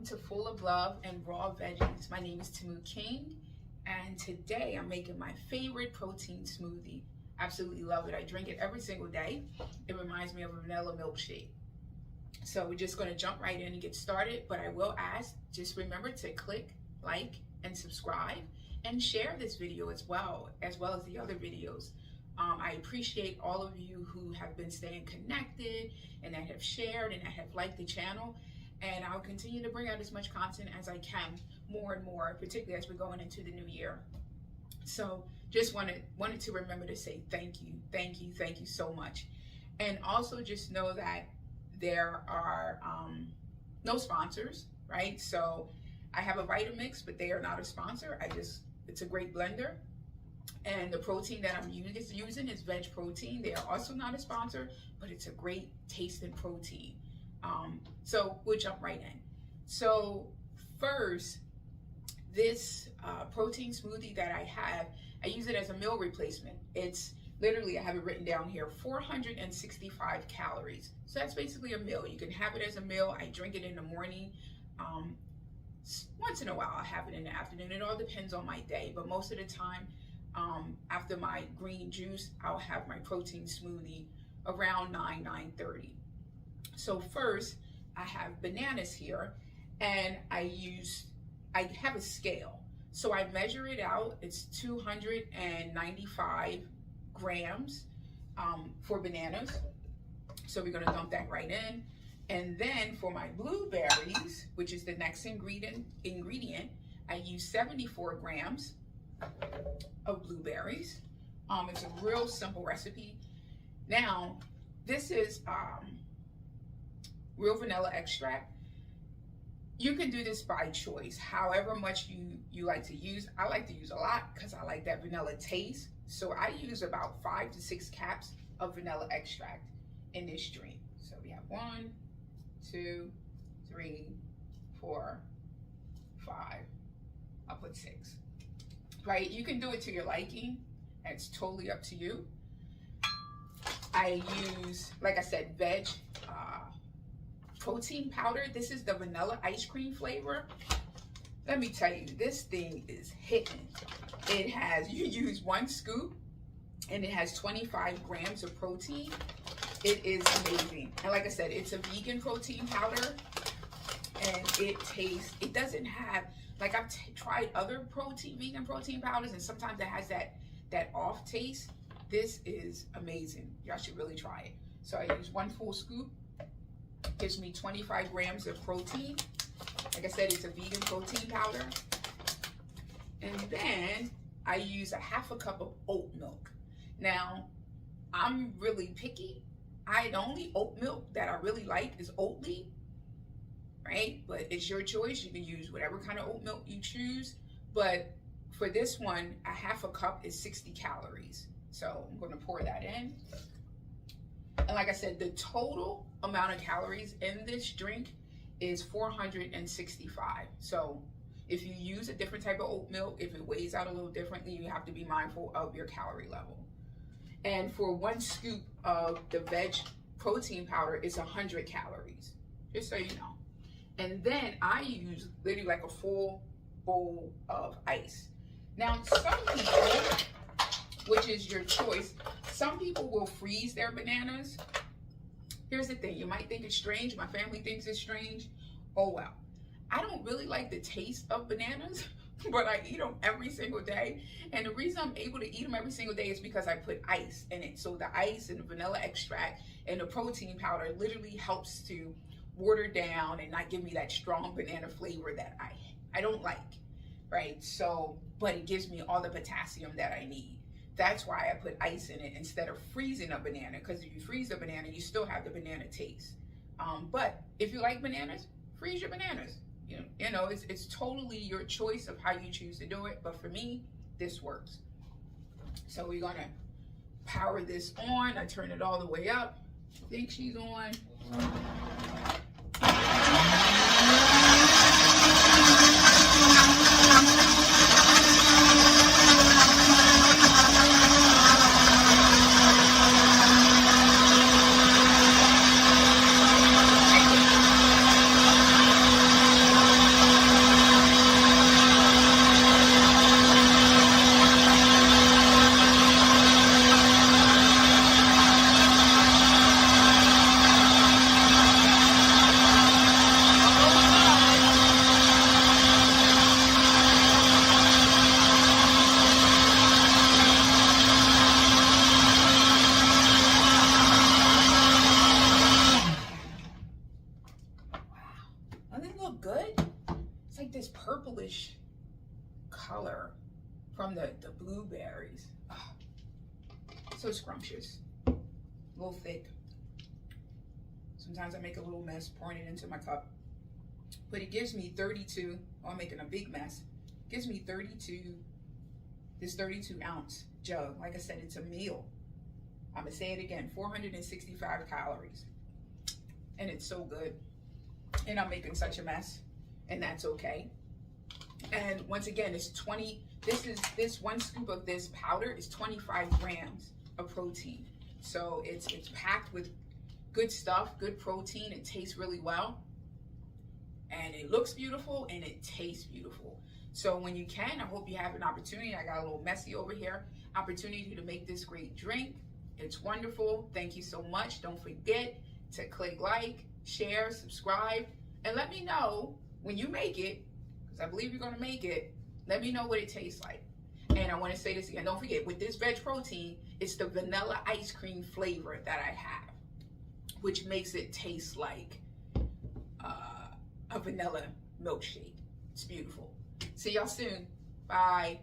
welcome to Full of Love and Raw Veggies. My name is Tamu King, and today I'm making my favorite protein smoothie. Absolutely love it. I drink it every single day. It reminds me of a vanilla milkshake. So we're just going to jump right in and get started, but I will ask, just remember to click, like, and subscribe, and share this video as well as the other videos. I appreciate all of you who have been staying connected and that have shared and that have liked the channel. And I'll continue to bring out as much content as I can, more and more, particularly as we're going into the new year. So just wanted to remember to say thank you so much. And also just know that there are no sponsors, right? So I have a Vitamix, but they are not a sponsor. It's a great blender. And the protein that I'm using is Vedge protein. They are also not a sponsor, but it's a great tasting protein. So we'll jump right in. So first, this protein smoothie that I use it as a meal replacement. It's literally, I have it written down here, 465 calories. So that's basically a meal. You can have it as a meal. I drink it in the morning. Once in a while, I have it in the afternoon. It all depends on my day, but most of the time, after my green juice, I'll have my protein smoothie around 9:30. So first, I have bananas here, and I have a scale. So I measure it out. It's 295 grams for bananas. So we're gonna dump that right in. And then for my blueberries, which is the next ingredient, I use 74 grams of blueberries. It's a real simple recipe. Now, this is real vanilla extract. You can do this by choice, however much you like to use. I like to use a lot because I like that vanilla taste. So I use about 5 to 6 caps of vanilla extract in this drink. So we have 1, 2, 3, 4, 5. I'll put 6. Right? You can do it to your liking. It's totally up to you. I use, like I said, Vedge protein powder. This is the vanilla ice cream flavor. Let me tell you, this thing is hitting. It has, you use 1 scoop and it has 25 grams of protein. It is amazing. And like I said, it's a vegan protein powder, and it doesn't have, like I've tried other vegan protein powders, and sometimes it has that off taste. This is amazing. Y'all should really try it. So I use 1 full scoop. Gives me 25 grams of protein. Like I said, it's a vegan protein powder. And then I use a ½ cup of oat milk. Now, I'm really picky. The only oat milk that I really like is Oatly, right? But it's your choice. You can use whatever kind of oat milk you choose. But for this one, a ½ cup is 60 calories. So I'm going to pour that in. And like I said, the total amount of calories in this drink is 465. So if you use a different type of oat milk, if it weighs out a little differently, you have to be mindful of your calorie level. And for 1 scoop of the Vedge protein powder, it's 100 calories, just so you know. And then I use literally like a full bowl of ice. Now, some people, which is your choice, some people will freeze their bananas. Here's the thing, you might think it's strange. My family thinks it's strange. Oh well. I don't really like the taste of bananas, but I eat them every single day. And the reason I'm able to eat them every single day is because I put ice in it. So the ice and the vanilla extract and the protein powder literally helps to water down and not give me that strong banana flavor that I don't like, right? So, but it gives me all the potassium that I need. That's why I put ice in it instead of freezing a banana, because if you freeze a banana, you still have the banana taste. But if you like bananas, freeze your bananas. You know, it's totally your choice of how you choose to do it. But for me, this works. So we're gonna power this on. I turn it all the way up. I think she's on. purplish color from the blueberries. Oh, so scrumptious, a little thick. Sometimes I make a little mess pouring it into my cup, but it gives me 32. Oh, I'm making a big mess. It gives me 32, this 32 ounce jug. Like I said, it's a meal. I'm gonna say it again, 465 calories. And it's so good. And I'm making such a mess, and that's okay. And once again, it's 20, this one scoop of this powder is 25 grams of protein. So it's packed with good stuff, good protein. It tastes really well, and it looks beautiful, and it tastes beautiful. So when you can, I hope you have an opportunity. I got a little messy over here. Opportunity to make this great drink. It's wonderful. Thank you so much. Don't forget to click like, share, subscribe, and let me know when you make it, because I believe you're going to make it. Let me know what it tastes like. And I want to say this again. Don't forget, with this veg protein, it's the vanilla ice cream flavor that I have, which makes it taste like a vanilla milkshake. It's beautiful. See y'all soon. Bye.